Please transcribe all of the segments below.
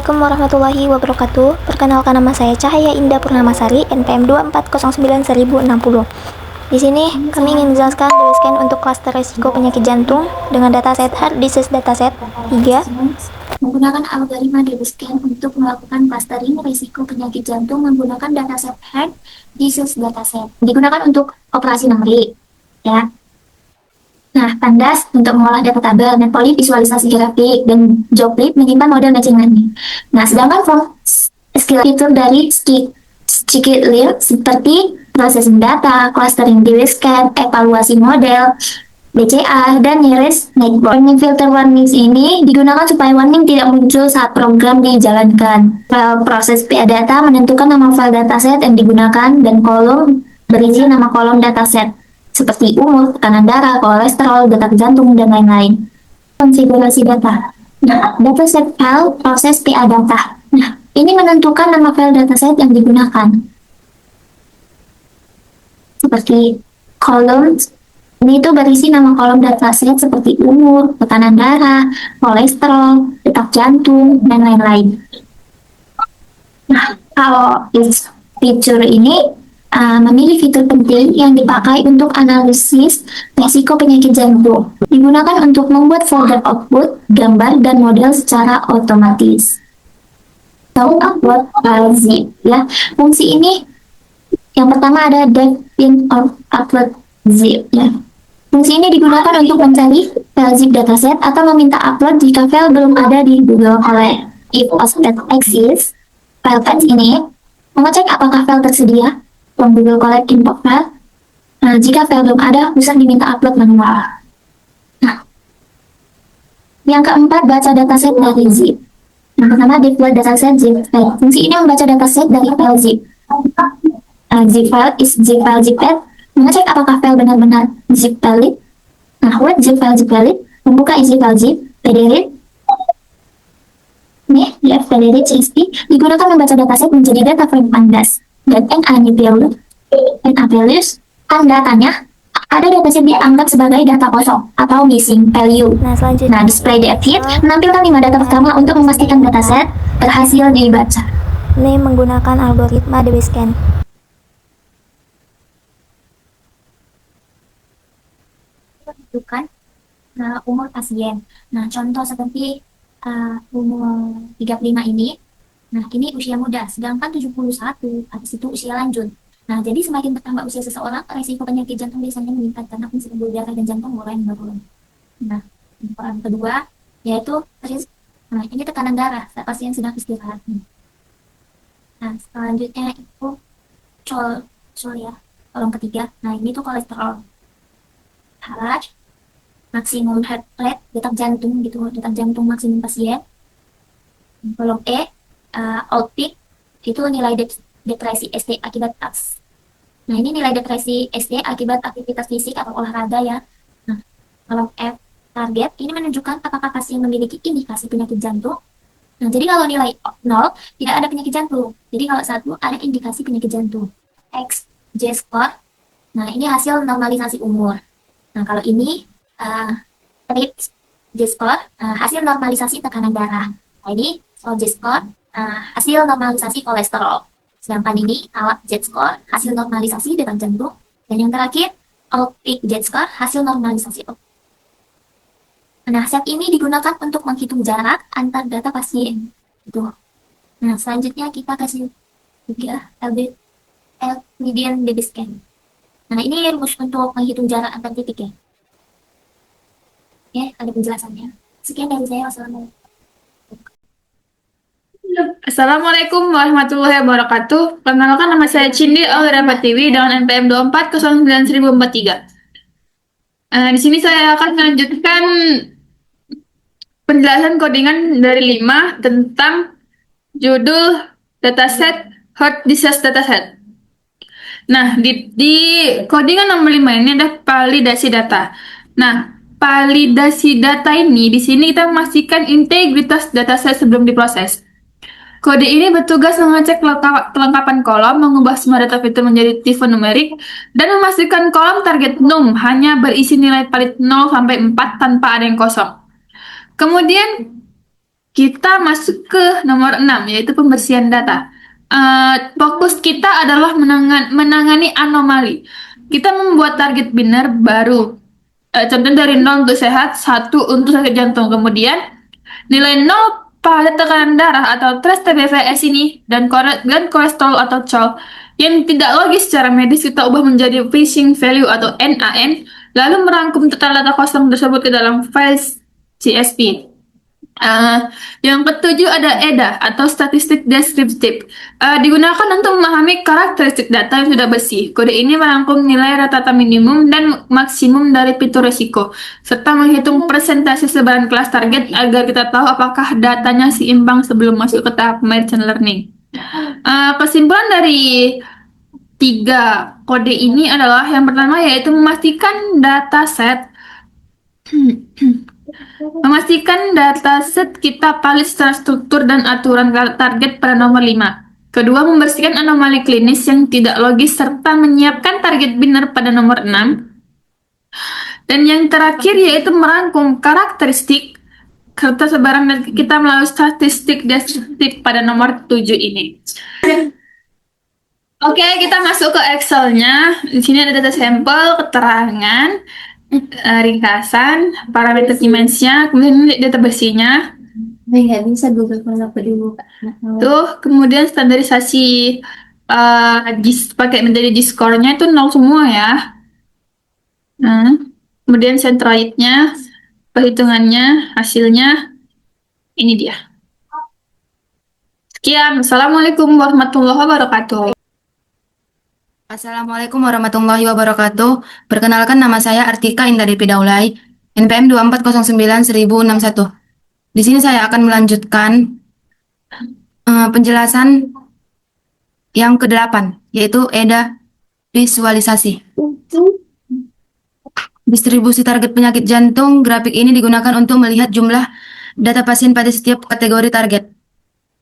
Assalamualaikum warahmatullahi wabarakatuh. Perkenalkan, nama saya Cahaya Indah Purnamasari, NPM 2409060. Di sini kami ingin menjelaskan scan untuk klaster risiko penyakit jantung dengan dataset Heart Disease Dataset 3. Menggunakan algoritma scan untuk melakukan clustering risiko penyakit jantung menggunakan dataset Heart Disease Dataset. Digunakan untuk operasi numerik, ya. Nah, Pandas untuk mengolah data tabel, Matplotlib visualisasi grafik, dan Joblib menyimpan model matching learning. Nah, sedangkan skill fitur dari Scikit-learn seperti processing data, clustering scan, evaluasi model, BCA, dan nearest network. Warning filter warnings ini digunakan supaya warning tidak muncul saat program dijalankan. Proses PA data menentukan nama file dataset yang digunakan dan kolom berisi nama kolom dataset seperti umur, tekanan darah, kolesterol, detak jantung, dan lain-lain. Konfigurasi data. Nah, dataset file proses PA data. Nah, ini menentukan nama file dataset yang digunakan. Seperti kolom ini itu berisi nama kolom dataset seperti umur, tekanan darah, kolesterol, detak jantung, dan lain-lain. Nah, kalau fitur ini memilih fitur penting yang dipakai untuk analisis risiko penyakit jantung. Digunakan untuk membuat folder output, gambar, dan model secara otomatis. Atau upload file zip, ya. Fungsi ini yang pertama ada dev in or upload zip, ya. Fungsi ini digunakan untuk mencari file zip dataset atau meminta upload jika file belum ada di Google Colab. If OSPET exists, file path ini mengecek apakah file tersedia from Google Colab import file. Nah, jika file belum ada, user diminta upload manual. Nah, yang keempat, baca dataset dari zip. Yang pertama, deploy dataset zip file. Fungsi ini membaca dataset dari file zip. Zip file is zip file zip-path, mengecek apakah file benar-benar zip valid. Nah, what zip valid, membuka isi file zip, pdread, df pdread csv, digunakan membaca dataset menjadi data frame Pandas. Dan NA values, tandanya ada dataset dianggap sebagai data kosong atau missing value. Nah, selanjutnya display data feed menampilkan 5 data pertama untuk memastikan dataset berhasil dibaca. Ini menggunakan algoritma scan. Menentukan umur pasien. Nah, contoh seperti umur 35 ini. Nah, ini usia muda, sedangkan 71, habis itu usia lanjut. Nah, jadi semakin bertambah usia seseorang, resiko penyakit jantung biasanya meningkat karena fungsi pembuluh darah dan jantung mulai menurun. Nah, yang kedua, yaitu ini tekanan darah saat pasien sedang istirahat. Nah, selanjutnya itu kolom ketiga. Nah, ini tuh kolesterol. Heart, maksimum heart rate, detak jantung gitu, detak jantung maksimum pasien. Kolom E, outpeak, itu nilai depresi ST akibat APS. Nah, ini nilai depresi ST akibat aktivitas fisik atau olahraga, ya. Nah, kolom F, target, ini menunjukkan apakah pasien memiliki indikasi penyakit jantung. Nah, jadi kalau nilai 0, tidak ada penyakit jantung. Jadi kalau 1, ada indikasi penyakit jantung. X, J-score, nah ini hasil normalisasi umur. Nah, kalau ini rate J-score, hasil normalisasi tekanan darah. Nah, ini J-score, hasil normalisasi kolesterol. Sedangkan ini Z-score, hasil normalisasi detak jantung. Dan yang terakhir, outpeak Z-score, hasil normalisasi. Nah, set ini digunakan untuk menghitung jarak antar data pasien. Gitu. Nah, selanjutnya kita kasih juga median scan. Nah, ini rumus untuk menghitung jarak antar titik, ya. Oke, ada penjelasannya. Sekian dari saya. Wassalamualaikum. Assalamualaikum warahmatullahi wabarakatuh. Perkenalkan, nama saya Cindi Aura Pratiwi dengan NPM 2409043. Di sini saya akan melanjutkan penjelasan codingan dari 5 tentang judul dataset Heart Disease Dataset. Nah, di codingan nomor 5 ini ada validasi data. Nah, validasi data ini di sini kita memastikan integritas dataset sebelum diproses. Kode ini bertugas mengecek kelengkapan kolom, mengubah semua data fitur menjadi tipe numerik, dan memastikan kolom target num hanya berisi nilai valid 0 sampai 4 tanpa ada yang kosong. Kemudian, kita masuk ke nomor 6, yaitu pembersihan data. Fokus kita adalah menangani anomali. Kita membuat target binner baru. Contoh dari 0 untuk sehat, 1 untuk sakit jantung. Kemudian nilai 0 pada tekanan darah atau threshold TBVS ini dan kolesterol atau CHOL yang tidak logis secara medis kita ubah menjadi phishing value atau NAN, lalu merangkum total data kosong tersebut ke dalam file CSV. Yang ketujuh ada EDA atau statistik deskriptif. Digunakan untuk memahami karakteristik data yang sudah bersih. Kode ini merangkum nilai rata-rata minimum dan maksimum dari fitur risiko, serta menghitung persentase sebaran kelas target agar kita tahu apakah datanya seimbang sebelum masuk ke tahap machine learning. Kesimpulan dari 3 kode ini adalah yang pertama yaitu memastikan dataset kita valid secara struktur dan aturan target pada nomor 5. Kedua, membersihkan anomali klinis yang tidak logis serta menyiapkan target binner pada nomor 6. Dan yang terakhir yaitu merangkum karakteristik serta sebaran data kita melalui statistik deskriptif pada nomor 7 ini. Oke, kita masuk ke Excel-nya. Di sini ada data sampel, keterangan, ringkasan, parameter dimensinya, kemudian ini data bersihnya. Nggak bisa Google kalau aku dibuka. Tuh, kemudian standarisasi pakai menjadi score-nya itu 0 semua ya. Kemudian centroid-nya, perhitungannya, hasilnya, ini dia. Sekian, Assalamualaikum warahmatullahi wabarakatuh. Assalamualaikum warahmatullahi wabarakatuh. Perkenalkan, nama saya Artika Indah Devi Daulay, NPM 2409061. Di sini saya akan melanjutkan penjelasan yang ke-8, yaitu EDA visualisasi. Distribusi target penyakit jantung. Grafik ini digunakan untuk melihat jumlah data pasien pada setiap kategori target.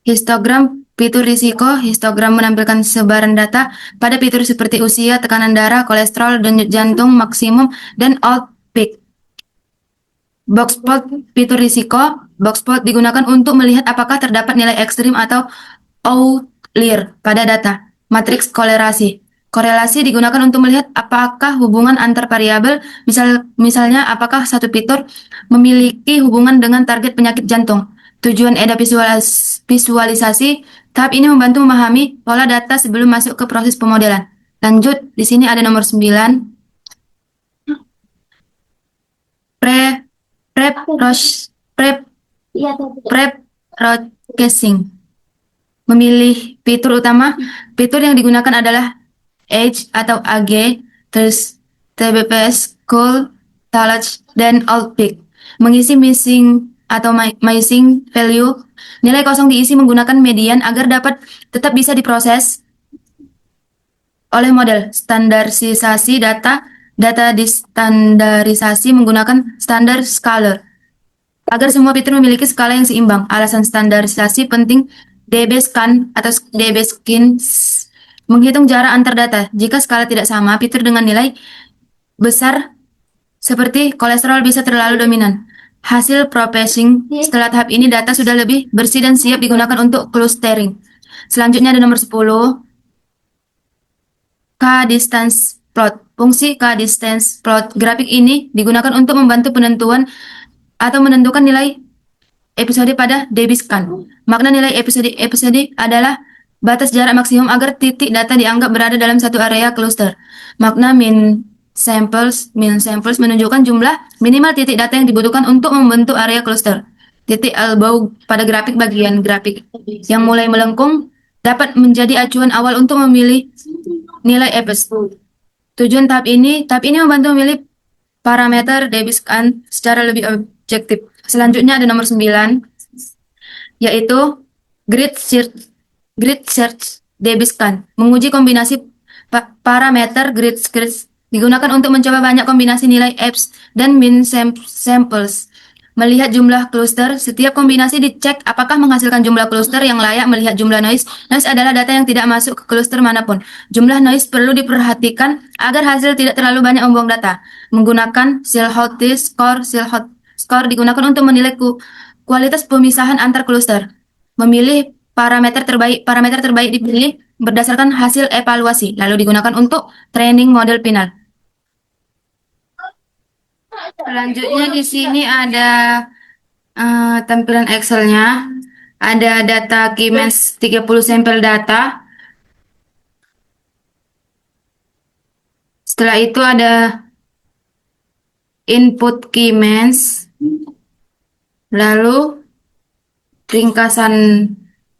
Histogram fitur risiko. Histogram menampilkan sebaran data pada fitur seperti usia, tekanan darah, kolesterol, denyut jantung, maksimum, dan alt peak. Box plot fitur risiko. Box plot digunakan untuk melihat apakah terdapat nilai ekstrim atau outlier pada data. Matriks korelasi. Korelasi digunakan untuk melihat apakah hubungan antar variabel, misalnya apakah satu fitur memiliki hubungan dengan target penyakit jantung. Tujuan EDA visualisasi. Tahap ini membantu memahami pola data sebelum masuk ke proses pemodelan. Lanjut, di sini ada nomor 9. Pre-processing. Memilih fitur utama. Fitur yang digunakan adalah Age atau AG, terus TBPS, Cool, Talach, dan Alt Peak. Mengisi missing atau missing value. Nilai kosong diisi menggunakan median agar dapat tetap bisa diproses oleh model. Standarisasi data. Data distandarisasi menggunakan standar scalar agar semua fitur memiliki skala yang seimbang. Alasan standarisasi penting. DBSCAN atau DBSCAN menghitung jarak antar data. Jika skala tidak sama, fitur dengan nilai besar seperti kolesterol bisa terlalu dominan. Hasil processing. Setelah tahap ini, data sudah lebih bersih dan siap digunakan untuk clustering. Selanjutnya ada nomor 10. K-distance plot. Fungsi K-distance plot. Grafik ini digunakan untuk membantu penentuan atau menentukan nilai episode pada DBSCAN. Makna nilai episode adalah batas jarak maksimum agar titik data dianggap berada dalam satu area cluster. Makna min samples menunjukkan jumlah minimal titik data yang dibutuhkan untuk membentuk area cluster. Titik elbow pada grafik bagian grafik yang mulai melengkung dapat menjadi acuan awal untuk memilih nilai episode. Tujuan tahap ini membantu memilih parameter DBSCAN secara lebih objektif. Selanjutnya ada nomor 9, yaitu grid search DBSCAN. Menguji kombinasi parameter grid search digunakan untuk mencoba banyak kombinasi nilai EPS dan min samples. Melihat jumlah cluster, setiap kombinasi dicek apakah menghasilkan jumlah cluster yang layak. Melihat jumlah noise. Noise adalah data yang tidak masuk ke cluster manapun. Jumlah noise perlu diperhatikan agar hasil tidak terlalu banyak membuang data. Menggunakan Silhouette score. Silhouette score digunakan untuk menilai kualitas pemisahan antar cluster. Memilih parameter terbaik dipilih berdasarkan hasil evaluasi, lalu digunakan untuk training model final. Selanjutnya di sini ada tampilan Excel-nya. Ada data Keymes 30 sampel data. Setelah itu ada input Keymes. Lalu ringkasan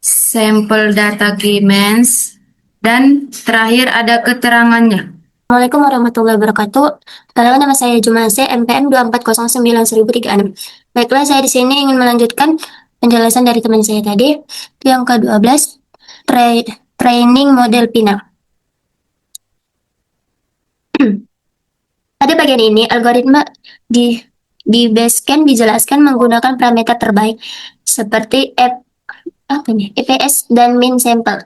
sampel data Keymes. Dan terakhir ada keterangannya. Assalamualaikum warahmatullahi wabarakatuh. Perkenalkan, nama saya Jumase, MPM 2409036. Baiklah, saya di sini ingin melanjutkan penjelasan dari teman saya tadi. Yang ke-12, training model final. Pada bagian ini, algoritma di Basecamp dijelaskan menggunakan parameter terbaik seperti EPS dan min sampel.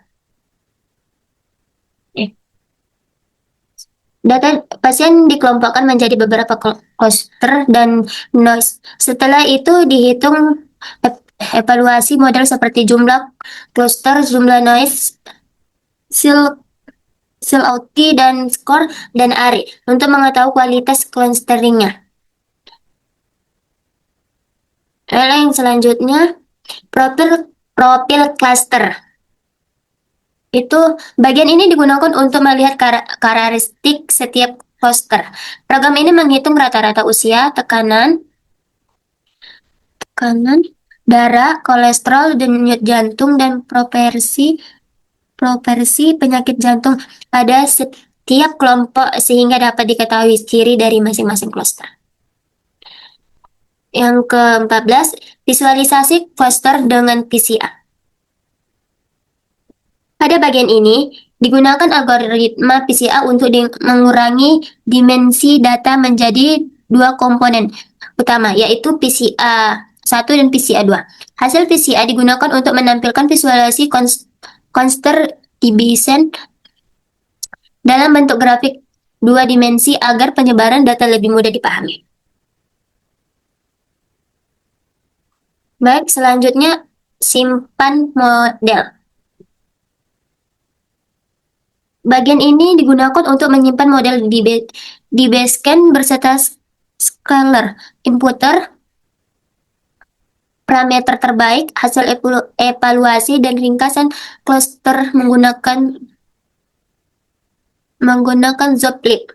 Data pasien dikelompokkan menjadi beberapa cluster dan noise. Setelah itu dihitung evaluasi model seperti jumlah cluster, jumlah noise, out dan skor dan ARI untuk mengetahui kualitas clusteringnya. Lalu yang selanjutnya, profil cluster. Itu bagian ini digunakan untuk melihat karakteristik setiap cluster. Program ini menghitung rata-rata usia, tekanan, darah, kolesterol, denyut jantung, dan proporsi penyakit jantung pada setiap kelompok sehingga dapat diketahui ciri dari masing-masing cluster. Yang ke-14, visualisasi cluster dengan PCA. Pada bagian ini, digunakan algoritma PCA untuk mengurangi dimensi data menjadi dua komponen utama, yaitu PCA 1 dan PCA 2. Hasil PCA digunakan untuk menampilkan visualisasi cluster division dalam bentuk grafik dua dimensi agar penyebaran data lebih mudah dipahami. Baik, selanjutnya simpan model. Bagian ini digunakan untuk menyimpan model di Basecamp berserta scalar, inputter, parameter terbaik, hasil evaluasi, dan ringkasan cluster menggunakan Zooplip.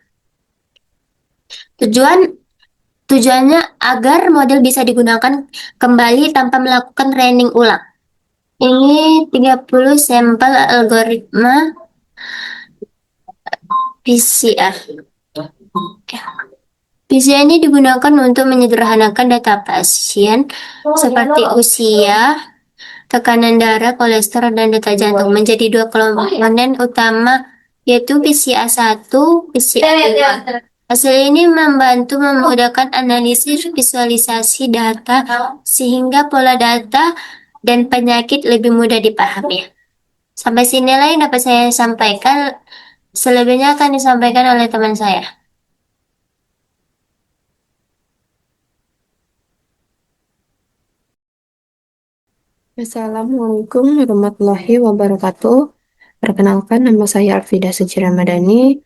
Tujuannya agar model bisa digunakan kembali tanpa melakukan training ulang. Ini 30 sampel algoritma PCA. PCA ini digunakan untuk menyederhanakan data pasien seperti usia, tekanan darah, kolesterol, dan detak jantung menjadi dua komponen utama, yaitu PCA 1, PCA 2. Hasil ini membantu memudahkan analisis visualisasi data sehingga pola data dan penyakit lebih mudah dipahami. Sampai sinilah yang dapat saya sampaikan. Selebihnya akan disampaikan oleh teman saya. Assalamualaikum warahmatullahi wabarakatuh. Perkenalkan, nama saya Arfida Suci Ramadhani.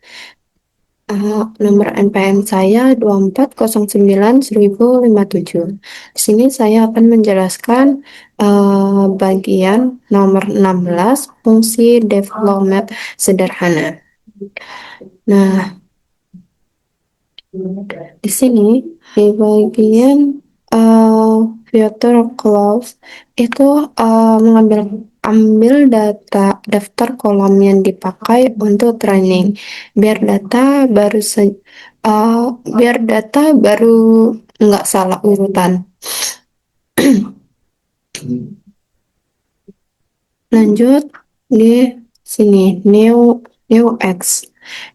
Nomor NPM saya 2409057. Di sini saya akan menjelaskan bagian nomor 16, fungsi development sederhana. Nah, di sini di bagian filter clause itu ambil daftar kolom yang dipakai untuk training biar data baru nggak salah urutan. Lanjut di sini new X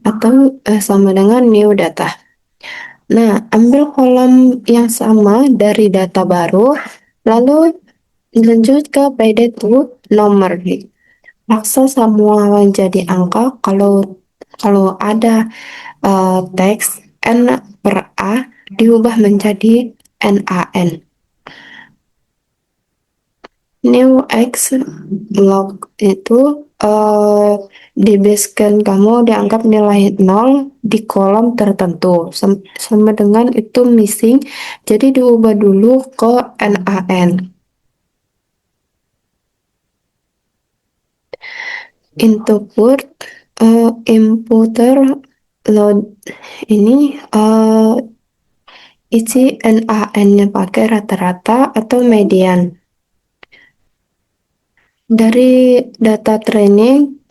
atau sama dengan new data. Nah, ambil kolom yang sama dari data baru, lalu lanjut ke PD to nomor. Paksa semua jadi angka. Kalau ada teks N per A diubah menjadi NaN. new X log itu di base scan kamu dianggap nilai 0 di kolom tertentu sama dengan itu missing, jadi diubah dulu ke NaN. Input inputter load ini isi NaN-nya pakai rata-rata atau median. Dari data training,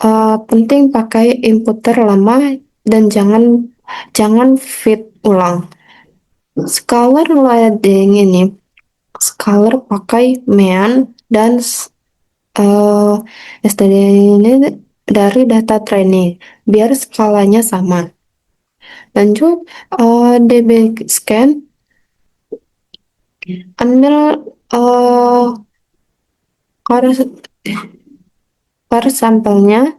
penting pakai inputter lama dan jangan feed ulang. Scalar loading ini, scalar pakai mean dan std ini dari data training biar skalanya sama. Lanjut, DB scan, ambil garis garis sampelnya,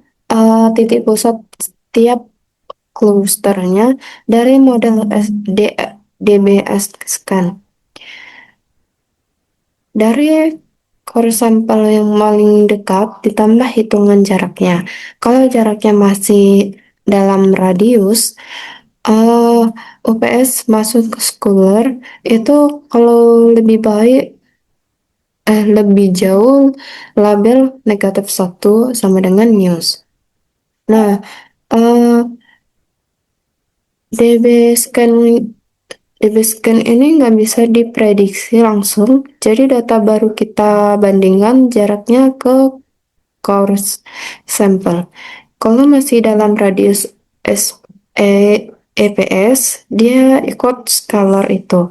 titik pusat setiap klusternya dari model DBS scan. Dari core sampel yang paling dekat ditambah hitungan jaraknya. Kalau jaraknya masih dalam radius, UPS masuk ke schooler itu kalau lebih jauh label negatif 1 sama dengan news. Nah, DB scan DB scan ini nggak bisa diprediksi langsung, jadi data baru kita bandingkan jaraknya ke core sampel. Kalau masih dalam radius EPS, dia ikut scalar itu.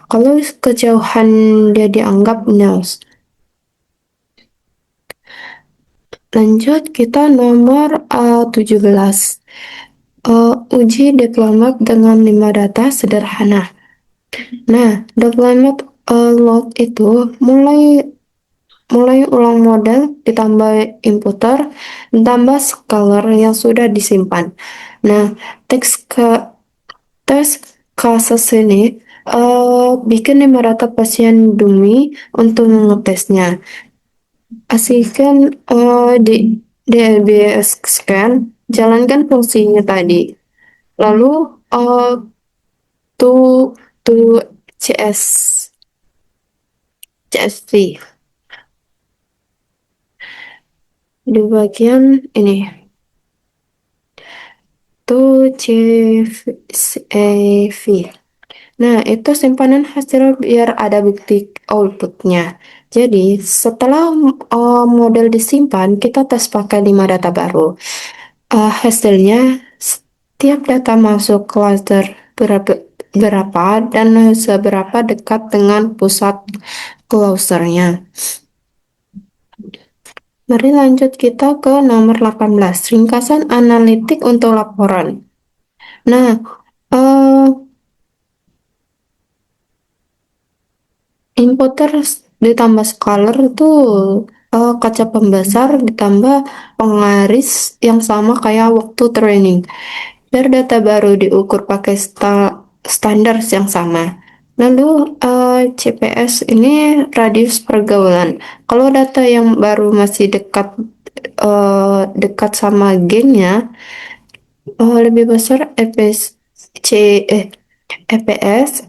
Kalau kejauhan dia dianggap nils. Lanjut, kita nomor 17. Uji deployment dengan 5 data sederhana. Nah, deployment load itu mulai ulang model, ditambah inputter, ditambah scalar yang sudah disimpan. Nah, tes kasus ini bikin 5 data pasien dummy untuk mengetesnya. Asihkan di DLBS scan, jalankan fungsinya tadi. Lalu to to CSV di bagian ini to CSV. Nah, itu simpanan hasil biar ada bukti outputnya. Jadi, setelah model disimpan, kita tes pakai 5 data baru. Hasilnya, setiap data masuk cluster berapa dan seberapa dekat dengan pusat clusternya. Mari lanjut kita ke nomor 18, ringkasan analitik untuk laporan. Nah, inputter ditambah scalar itu kaca pembesar ditambah penggaris yang sama kayak waktu training. Biar data baru diukur pakai standar yang sama. Lalu CPS ini radius pergaulan. Kalau data yang baru masih dekat sama gennya, lebih besar EPS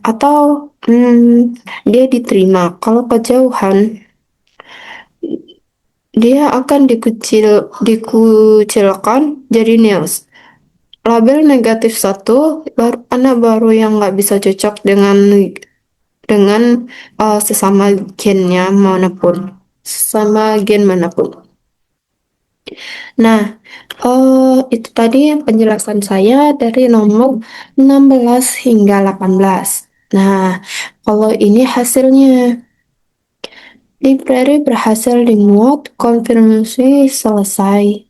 atau dia diterima. Kalau kejauhan, dia akan dikucilkan jadi nils. Label negatif 1 anak baru yang nggak bisa cocok dengan sesama gennya manapun, sesama gen manapun. Nah, itu tadi penjelasan saya dari nomor 16 hingga 18. Nah, kalau ini hasilnya. Library berhasil dimuat, konfirmasi selesai.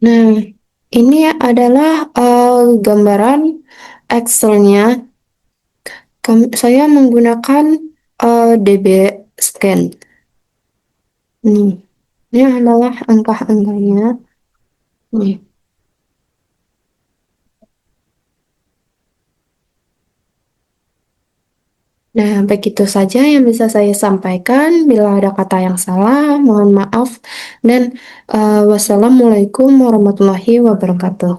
Nah, ini adalah gambaran Excel-nya. Saya menggunakan DB Scan. Ini adalah angka-angkanya. Nih. Nah, begitu saja yang bisa saya sampaikan. Bila ada kata yang salah, mohon maaf. Dan wassalamualaikum warahmatullahi wabarakatuh.